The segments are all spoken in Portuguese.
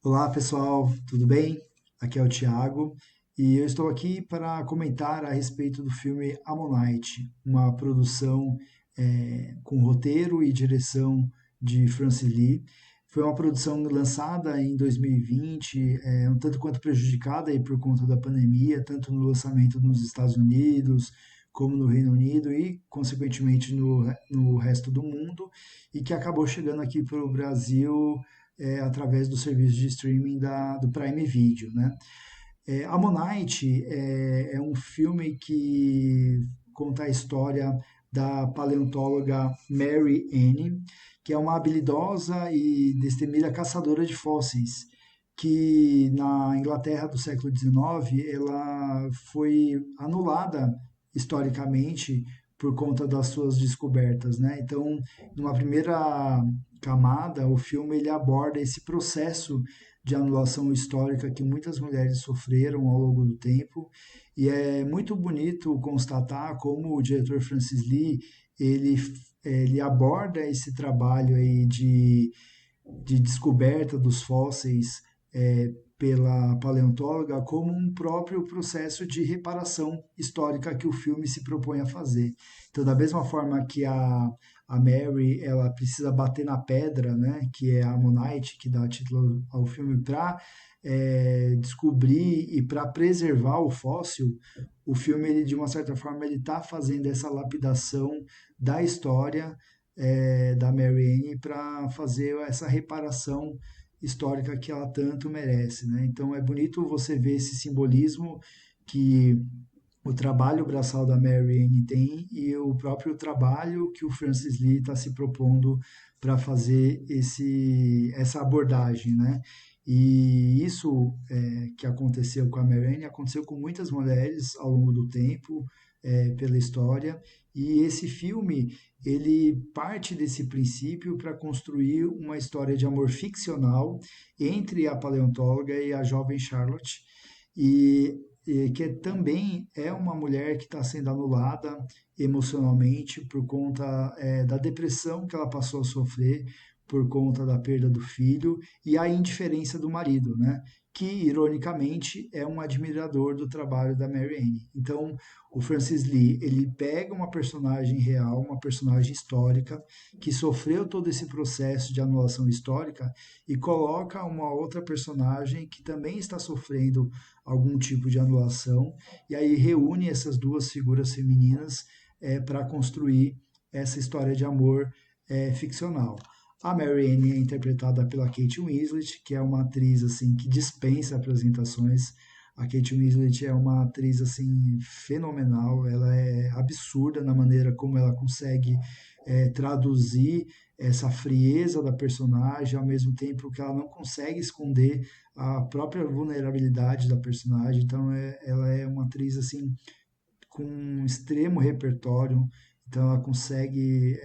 Olá pessoal, tudo bem? Aqui é o Thiago e eu estou aqui para comentar a respeito do filme Ammonite, uma produção com roteiro e direção de Francis Lee. Foi uma produção lançada em 2020, um tanto quanto prejudicada aí por conta da pandemia, tanto no lançamento nos Estados Unidos como no Reino Unido e, consequentemente, no resto do mundo, e que acabou chegando aqui para o Brasil através do serviço de streaming do Prime Video, né? Ammonite é um filme que conta a história da paleontóloga Mary Anne, que é uma habilidosa e destemida caçadora de fósseis, que na Inglaterra do século XIX ela foi anulada historicamente por conta das suas descobertas, né? Então, numa primeira camada, o filme ele aborda esse processo de anulação histórica que muitas mulheres sofreram ao longo do tempo, e é muito bonito constatar como o diretor Francis Lee ele, ele aborda esse trabalho aí de descoberta dos fósseis pela paleontóloga como um próprio processo de reparação histórica que o filme se propõe a fazer. Então, da mesma forma que a Mary ela precisa bater na pedra, né, que é a Ammonite, que dá título ao filme, para descobrir e para preservar o fóssil, o filme, ele, de uma certa forma, ele está fazendo essa lapidação da história da Mary Anne para fazer essa reparação histórica que ela tanto merece, né? Então é bonito você ver esse simbolismo que o trabalho braçal da Mary Anne tem e o próprio trabalho que o Francis Lee está se propondo para fazer essa abordagem, né? E isso que aconteceu com a Mary Anne aconteceu com muitas mulheres ao longo do tempo, pela história. E esse filme ele parte desse princípio para construir uma história de amor ficcional entre a paleontóloga e a jovem Charlotte, e que também é uma mulher que está sendo anulada emocionalmente por conta da depressão que ela passou a sofrer por conta da perda do filho e a indiferença do marido, né? Que, ironicamente, é um admirador do trabalho da Mary Anne. Então, o Francis Lee, ele pega uma personagem real, uma personagem histórica, que sofreu todo esse processo de anulação histórica e coloca uma outra personagem que também está sofrendo algum tipo de anulação, e aí reúne essas duas figuras femininas para construir essa história de amor ficcional. A Mary Anne é interpretada pela Kate Winslet, que é uma atriz assim que dispensa apresentações. A Kate Winslet é uma atriz assim fenomenal, ela é absurda na maneira como ela consegue traduzir essa frieza da personagem, ao mesmo tempo que ela não consegue esconder a própria vulnerabilidade da personagem. Então ela é uma atriz assim com um extremo repertório, então ela consegue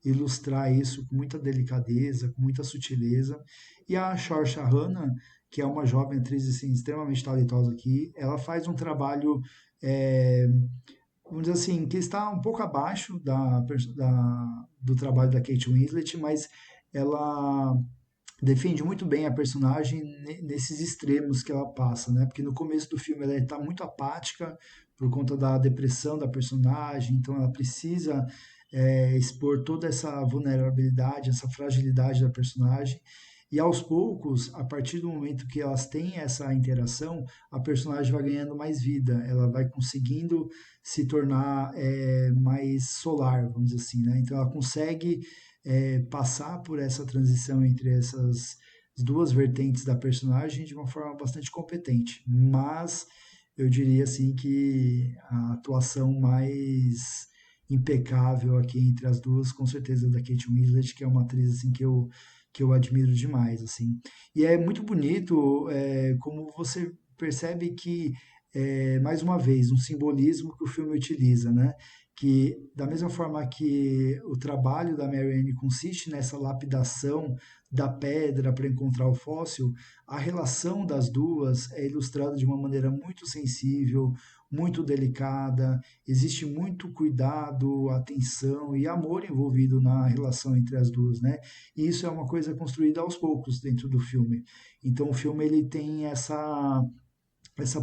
ilustrar isso com muita delicadeza, com muita sutileza. E a Saoirse Ronan, que é uma jovem atriz assim, extremamente talentosa aqui, ela faz um trabalho, é, vamos dizer assim, que está um pouco abaixo do trabalho da Kate Winslet, mas ela defende muito bem a personagem nesses extremos que ela passa, né? Porque no começo do filme ela está muito apática por conta da depressão da personagem, então ela precisa expor toda essa vulnerabilidade, essa fragilidade da personagem. E aos poucos, a partir do momento que elas têm essa interação, a personagem vai ganhando mais vida, ela vai conseguindo se tornar mais solar, vamos dizer assim, né? Então ela consegue passar por essa transição entre essas duas vertentes da personagem de uma forma bastante competente. Mas eu diria assim que a atuação mais impecável aqui entre as duas, com certeza, é da Kate Winslet, que é uma atriz assim que eu admiro demais, assim. E é muito bonito como você percebe que mais uma vez um simbolismo que o filme utiliza, né? Que da mesma forma que o trabalho da Mary Anne consiste nessa lapidação da pedra para encontrar o fóssil, a relação das duas é ilustrada de uma maneira muito sensível, muito delicada, existe muito cuidado, atenção e amor envolvido na relação entre as duas, né? E isso é uma coisa construída aos poucos dentro do filme. Então o filme ele tem essa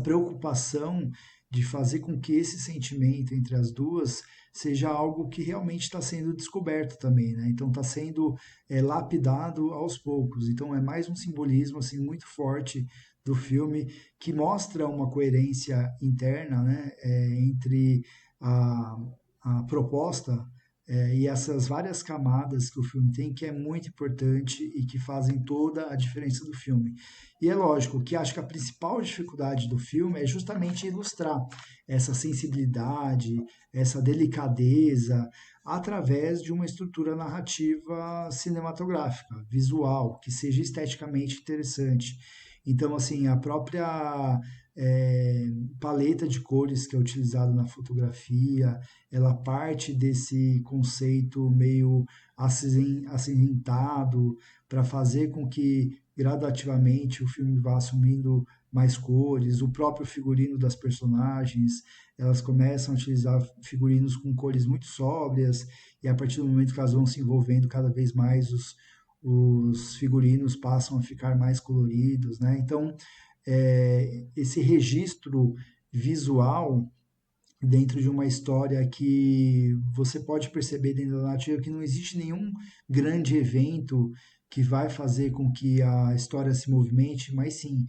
preocupação de fazer com que esse sentimento entre as duas seja algo que realmente está sendo descoberto também, né? Então está sendo lapidado aos poucos. Então é mais um simbolismo assim muito forte do filme que mostra uma coerência interna, né? Entre a, a proposta e essas várias camadas que o filme tem, que é muito importante e que fazem toda a diferença do filme. E é lógico que acho que a principal dificuldade do filme é justamente ilustrar essa sensibilidade, essa delicadeza, através de uma estrutura narrativa cinematográfica, visual, que seja esteticamente interessante. Então, assim, a própria paleta de cores que é utilizada na fotografia, ela parte desse conceito meio acinzentado para fazer com que gradativamente o filme vá assumindo mais cores, o próprio figurino das personagens, elas começam a utilizar figurinos com cores muito sóbrias, e a partir do momento que elas vão se envolvendo cada vez mais, os figurinos passam a ficar mais coloridos, né? Então, esse registro visual dentro de uma história que você pode perceber dentro da narrativa que não existe nenhum grande evento que vai fazer com que a história se movimente, mas sim,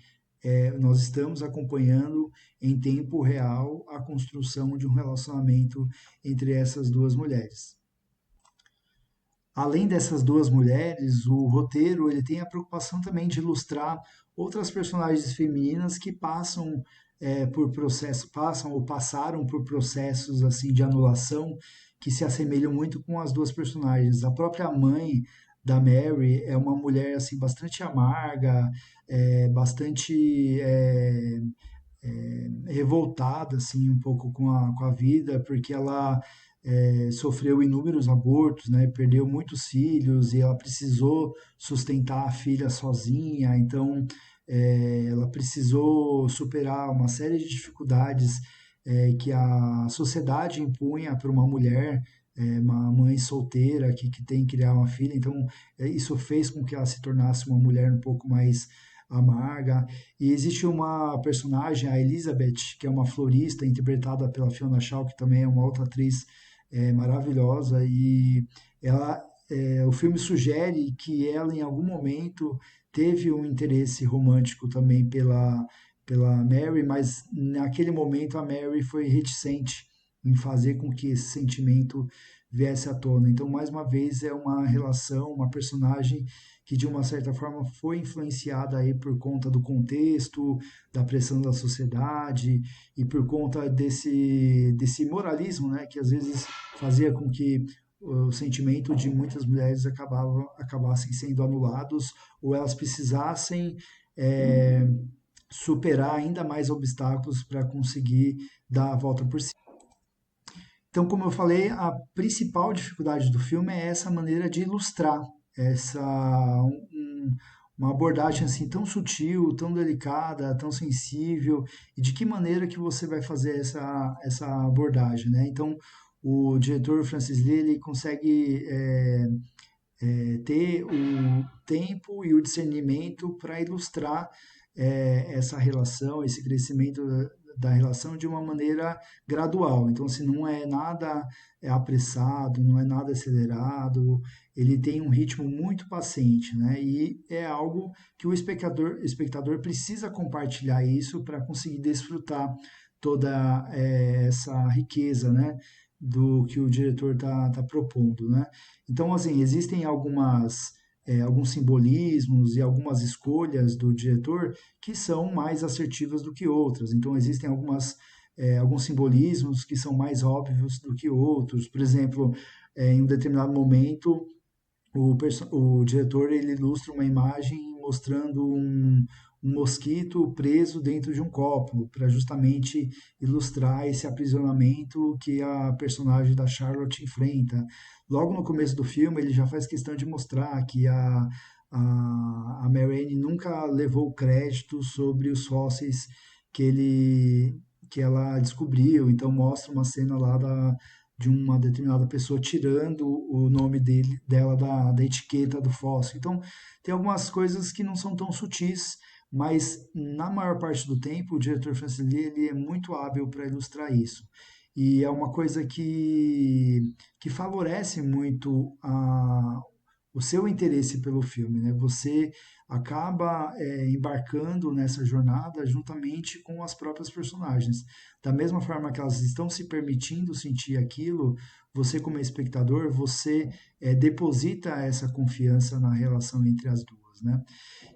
nós estamos acompanhando em tempo real a construção de um relacionamento entre essas duas mulheres. Além dessas duas mulheres, o roteiro ele tem a preocupação também de ilustrar outras personagens femininas que passam por processo, passam ou passaram por processos assim de anulação que se assemelham muito com as duas personagens. A própria mãe da Mary é uma mulher assim bastante amarga, bastante revoltada assim um pouco com a vida, porque ela sofreu inúmeros abortos, né? Perdeu muitos filhos e ela precisou sustentar a filha sozinha, então ela precisou superar uma série de dificuldades que a sociedade impunha para uma mulher, uma mãe solteira que tem que criar uma filha, então isso fez com que ela se tornasse uma mulher um pouco mais amarga. E existe uma personagem, a Elizabeth, que é uma florista interpretada pela Fiona Shaw, que também é uma outra atriz maravilhosa, e o filme sugere que ela em algum momento teve um interesse romântico também pela Mary, mas naquele momento a Mary foi reticente em fazer com que esse sentimento viesse à tona. Então, mais uma vez, é uma relação, uma personagem que de uma certa forma foi influenciada aí por conta do contexto, da pressão da sociedade e por conta desse moralismo, né, que às vezes fazia com que o sentimento de muitas mulheres acabassem sendo anulados ou elas precisassem é, superar ainda mais obstáculos para conseguir dar a volta por cima. Então, como eu falei, a principal dificuldade do filme é essa maneira de ilustrar essa uma abordagem assim tão sutil, tão delicada, tão sensível, e de que maneira que você vai fazer essa abordagem, né? Então, o diretor Francis Lee ele consegue ter o tempo e o discernimento para ilustrar essa relação, esse crescimento da relação de uma maneira gradual. Então, assim, não é nada apressado, não é nada acelerado, ele tem um ritmo muito paciente, né? E é algo que o espectador precisa compartilhar isso para conseguir desfrutar toda essa riqueza, né? Do que o diretor tá propondo, né? Então, assim, existem alguns simbolismos e algumas escolhas do diretor que são mais assertivas do que outras. Então, existem alguns simbolismos que são mais óbvios do que outros. Por exemplo, em um determinado momento, o diretor ele ilustra uma imagem mostrando um mosquito preso dentro de um copo, para justamente ilustrar esse aprisionamento que a personagem da Charlotte enfrenta. Logo no começo do filme, ele já faz questão de mostrar que a Mary Ann nunca levou crédito sobre os fósseis que que ela descobriu. Então mostra uma cena lá de uma determinada pessoa tirando o nome dela da etiqueta do fóssil. Então tem algumas coisas que não são tão sutis, mas na maior parte do tempo o diretor Francis Lee ele é muito hábil para ilustrar isso. E é uma coisa que favorece muito o seu interesse pelo filme, né? Você acaba embarcando nessa jornada juntamente com as próprias personagens. Da mesma forma que elas estão se permitindo sentir aquilo, você como espectador, você deposita essa confiança na relação entre as duas, né?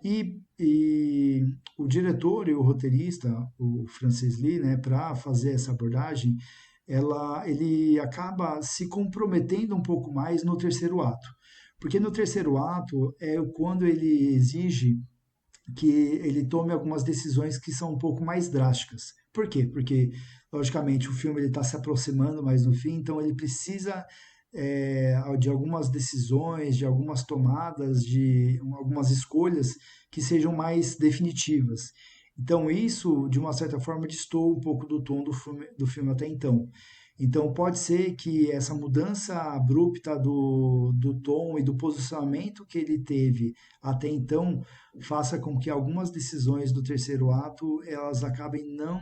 E o diretor e o roteirista, o Francis Lee, né, para fazer essa abordagem, ele acaba se comprometendo um pouco mais no terceiro ato. Porque no terceiro ato é quando ele exige que ele tome algumas decisões que são um pouco mais drásticas. Por quê? Porque, logicamente, o filme está se aproximando mais do fim, então ele precisa de algumas decisões, de algumas tomadas, de algumas escolhas que sejam mais definitivas. Então, isso, de uma certa forma, destoa um pouco do tom do filme até então. Então, pode ser que essa mudança abrupta do tom e do posicionamento que ele teve até então faça com que algumas decisões do terceiro ato elas acabem não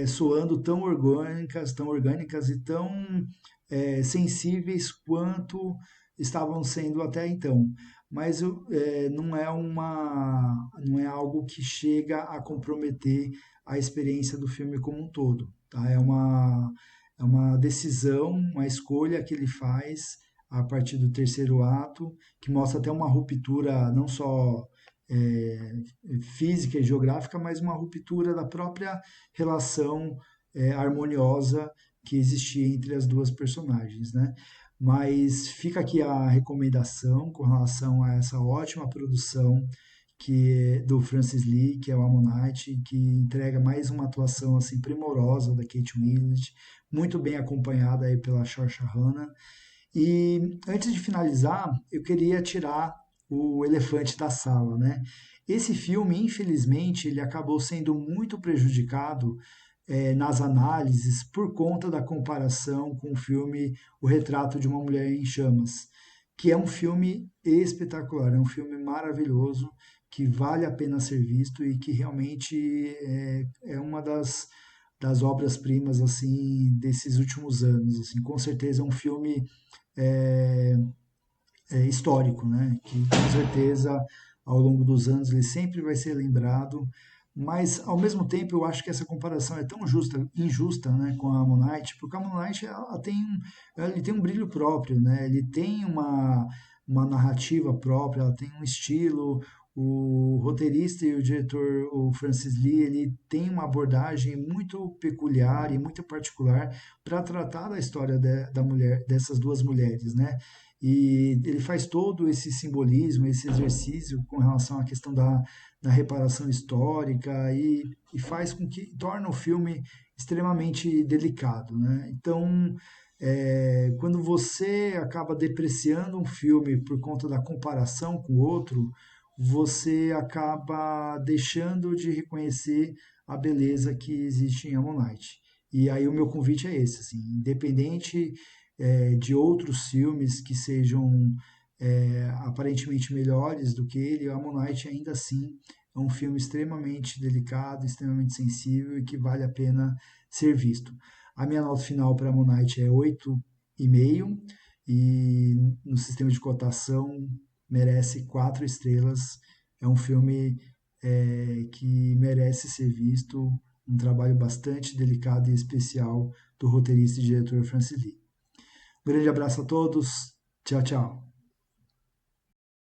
soando tão orgânicas e tão sensíveis quanto estavam sendo até então. Mas não é algo que chega a comprometer a experiência do filme como um todo. Tá? É uma decisão, uma escolha que ele faz a partir do terceiro ato, que mostra até uma ruptura não só é, física e geográfica, mas uma ruptura da própria relação harmoniosa que existia entre as duas personagens, né? Mas fica aqui a recomendação com relação a essa ótima produção do Francis Lee, que é o Ammonite, que entrega mais uma atuação assim primorosa da Kate Winslet, muito bem acompanhada aí pela Saoirse Ronan. E antes de finalizar, eu queria tirar o elefante da sala, né? Esse filme, infelizmente, ele acabou sendo muito prejudicado nas análises por conta da comparação com o filme O Retrato de uma Mulher em Chamas, que é um filme espetacular, é um filme maravilhoso, que vale a pena ser visto e que realmente é uma das obras-primas assim desses últimos anos. Assim, com certeza é um filme é, histórico, né? Que com certeza ao longo dos anos ele sempre vai ser lembrado, mas ao mesmo tempo eu acho que essa comparação é tão injusta, né, com a Ammonite, porque a Ammonite ele tem um brilho próprio, né? Ele tem uma narrativa própria, ela tem um estilo. O roteirista e o diretor, o Francis Lee, ele tem uma abordagem muito peculiar e muito particular para tratar da história da mulher, dessas duas mulheres, né? E ele faz todo esse simbolismo, esse exercício com relação à questão da reparação histórica e faz com que torna o filme extremamente delicado, né? Então, quando você acaba depreciando um filme por conta da comparação com o outro, você acaba deixando de reconhecer a beleza que existe em Ammonite. E aí o meu convite é esse, assim, independente de outros filmes que sejam aparentemente melhores do que ele, Ammonite ainda assim é um filme extremamente delicado, extremamente sensível e que vale a pena ser visto. A minha nota final para Ammonite é 8,5 e no sistema de cotação merece 4 estrelas. É um filme que merece ser visto, um trabalho bastante delicado e especial do roteirista e diretor Francis Lee. Um grande abraço a todos. Tchau, tchau.